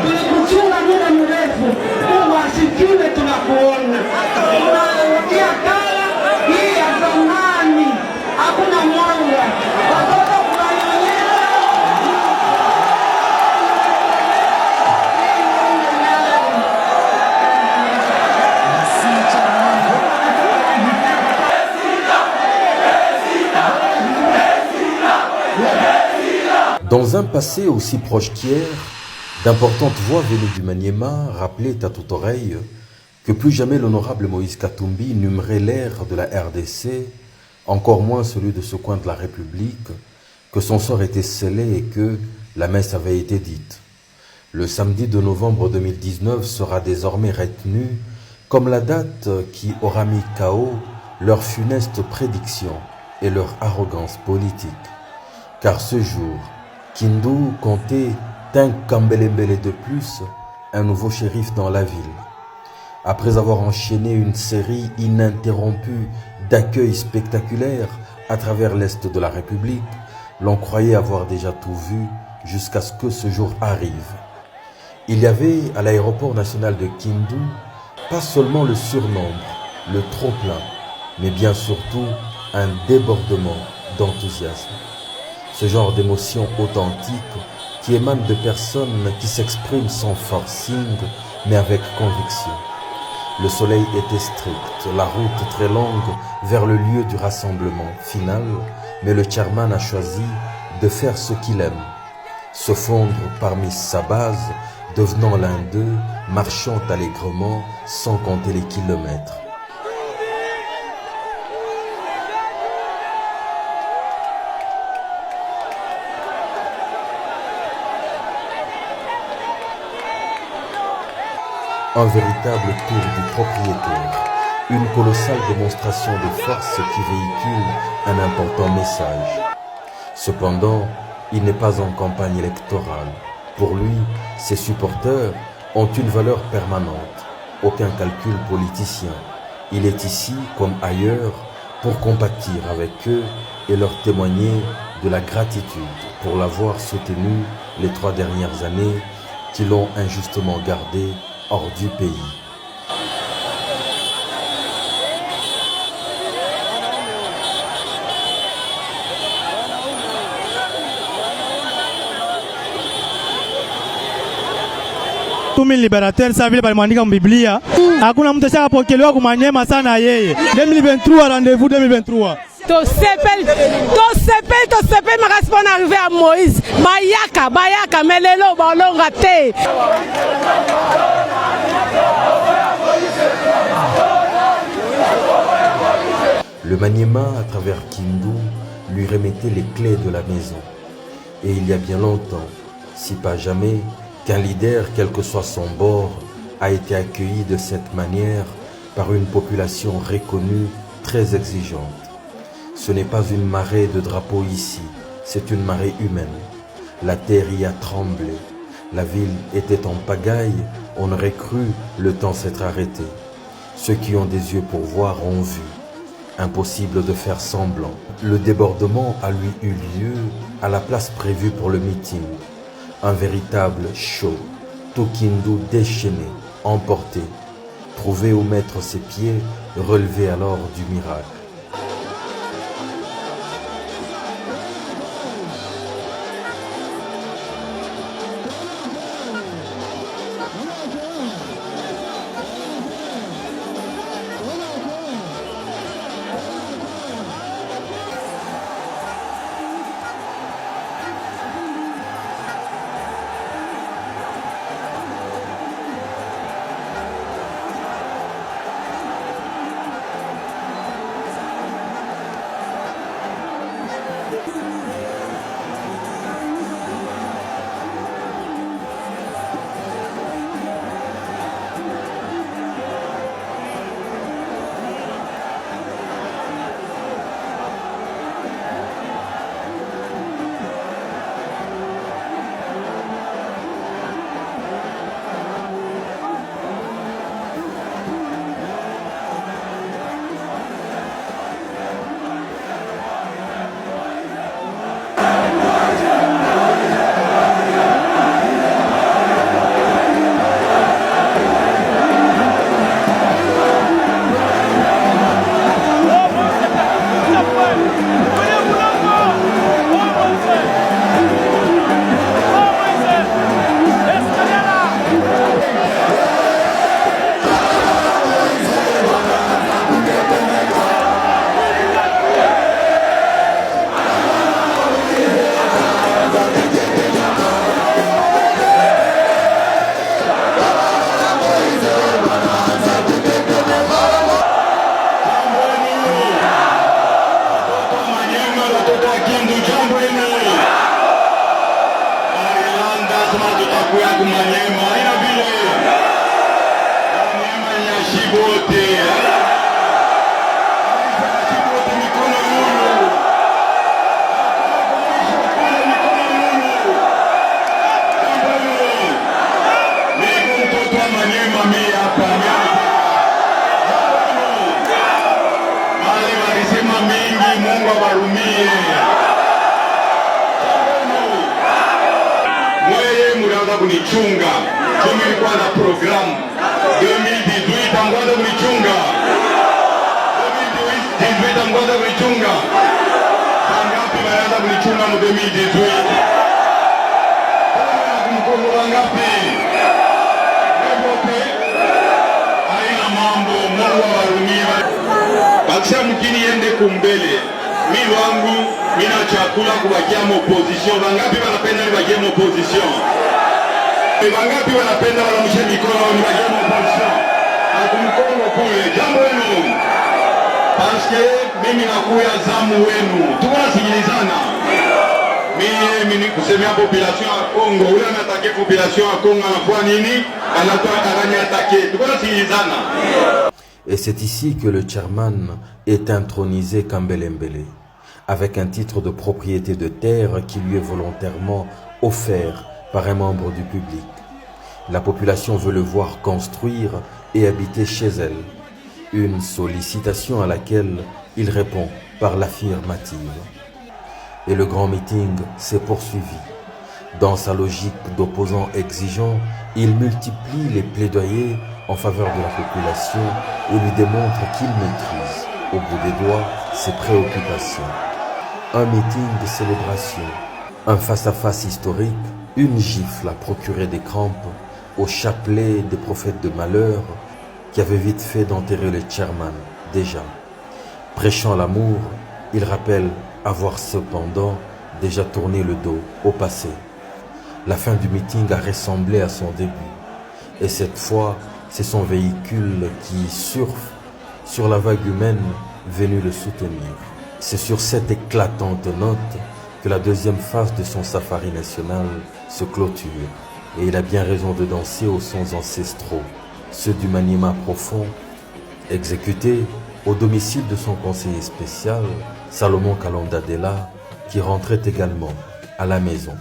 tulikuchunga muda mrefu. Mungu asifiwe, tunakuona. Tunarudia kala hii ya zamani, hakuna mwanga. Watoto kunanyonyesha. Dans un passé aussi proche qu'hier, d'importantes voix venues du Maniema rappelaient à toute oreille que plus jamais l'honorable Moïse Katumbi n'hummerait l'air de la RDC, encore moins celui de ce coin de la République, que son sort était scellé et que la messe avait été dite. Le samedi de novembre 2019 sera désormais retenu comme la date qui aura mis KO leur funeste prédiction et leur arrogance politique. Car ce jour, Kindu comptait d'un Kambelembele de plus, un nouveau shérif dans la ville. Après avoir enchaîné une série ininterrompue d'accueils spectaculaires à travers l'Est de la République, l'on croyait avoir déjà tout vu jusqu'à ce que ce jour arrive. Il y avait à l'aéroport national de Kindu pas seulement le surnombre, le trop-plein, mais bien surtout un débordement d'enthousiasme. Ce genre d'émotion authentique qui émane de personnes qui s'expriment sans forcing, mais avec conviction. Le soleil était strict, la route très longue vers le lieu du rassemblement final, mais le chairman a choisi de faire ce qu'il aime, se fondre parmi sa base, devenant l'un d'eux, marchant allègrement sans compter les kilomètres. Un véritable tour du propriétaire, une colossale démonstration de force qui véhicule un important message. Cependant, il n'est pas en campagne électorale. Pour lui, ses supporters ont une valeur permanente, aucun calcul politicien. Il est ici, comme ailleurs, pour compatir avec eux et leur témoigner de la gratitude pour l'avoir soutenu les 3 dernières années qui l'ont injustement gardé hors du pays. Tumi liberateur sa vile balimwandika mbiblia. Hakuna mtu ashakapokelewa kumanyema sana yeye. 2023 rendez-vous 2023. To sepel makasi pona arrivé à Moïse. Bayaka melelo balonga te. Le Maniema, à travers Kindu, lui remettait les clés de la maison. Et il y a bien longtemps, si pas jamais, qu'un leader, quel que soit son bord, a été accueilli de cette manière par une population reconnue, très exigeante. Ce n'est pas une marée de drapeaux ici, c'est une marée humaine. La terre y a tremblé. La ville était en pagaille, on aurait cru le temps s'être arrêté. Ceux qui ont des yeux pour voir ont vu. Impossible de faire semblant. Le débordement a lui eu lieu à la place prévue pour le meeting. Un véritable show. Tout Kindu déchaîné, emporté. Trouver où mettre ses pieds, relevé alors du miracle. kumanyema ina vile Manyema Nyashibote Nyashibote mikono yulu Migu mtoto wa Manyema mia hapa Mali walisema mingi Mungu awarumie Mweye mlianza kunichunga Mimi nilikuwa na programu 2018 mwanza kunichunga 2018 mwanza kunichunga Wangapi wanaanza kunichunga mu 2018 Kumkongo wangapi Wewe haina mambo Mungu awarumie Bakisha mkini yende kumbele Mimi wangu mina chakula kubakia opposition. Wangapi wanapenda nibakie opposition? Wangapi wanapenda walamushe mikono nibakie opposition? Akumkongo kule jambo wenu. Parce que mimi nakuya zamu wenu. Tuko nasikilizana. Mimi kusemea population ya Kongo, ule anatake population ya Kongo anafua nini? Anatoa karani atake. Tuko nasikilizana. Et c'est ici que le chairman est intronisé Kambele Mbele, avec un titre de propriété de terre qui lui est volontairement offert par un membre du public. La population veut le voir construire et habiter chez elle, une sollicitation à laquelle il répond par l'affirmative. Et le grand meeting s'est poursuivi. Dans sa logique d'opposant exigeant, il multiplie les plaidoyers en faveur de la population et lui démontre qu'il maîtrise, au bout des doigts, ses préoccupations. Un meeting de célébration, un face-à-face historique, une gifle a procuré des crampes au chapelet des prophètes de malheur qui avaient vite fait d'enterrer le chairman déjà. Prêchant l'amour, il rappelle avoir cependant déjà tourné le dos au passé. La fin du meeting a ressemblé à son début. Et cette fois, c'est son véhicule qui surfe sur la vague humaine venue le soutenir. C'est sur cette éclatante note que la deuxième phase de son safari national se clôture. Et il a bien raison de danser aux sons ancestraux, ceux du Maniema profond, exécutés au domicile de son conseiller spécial, Salomon Kalonda Dela, qui rentrait également à la maison.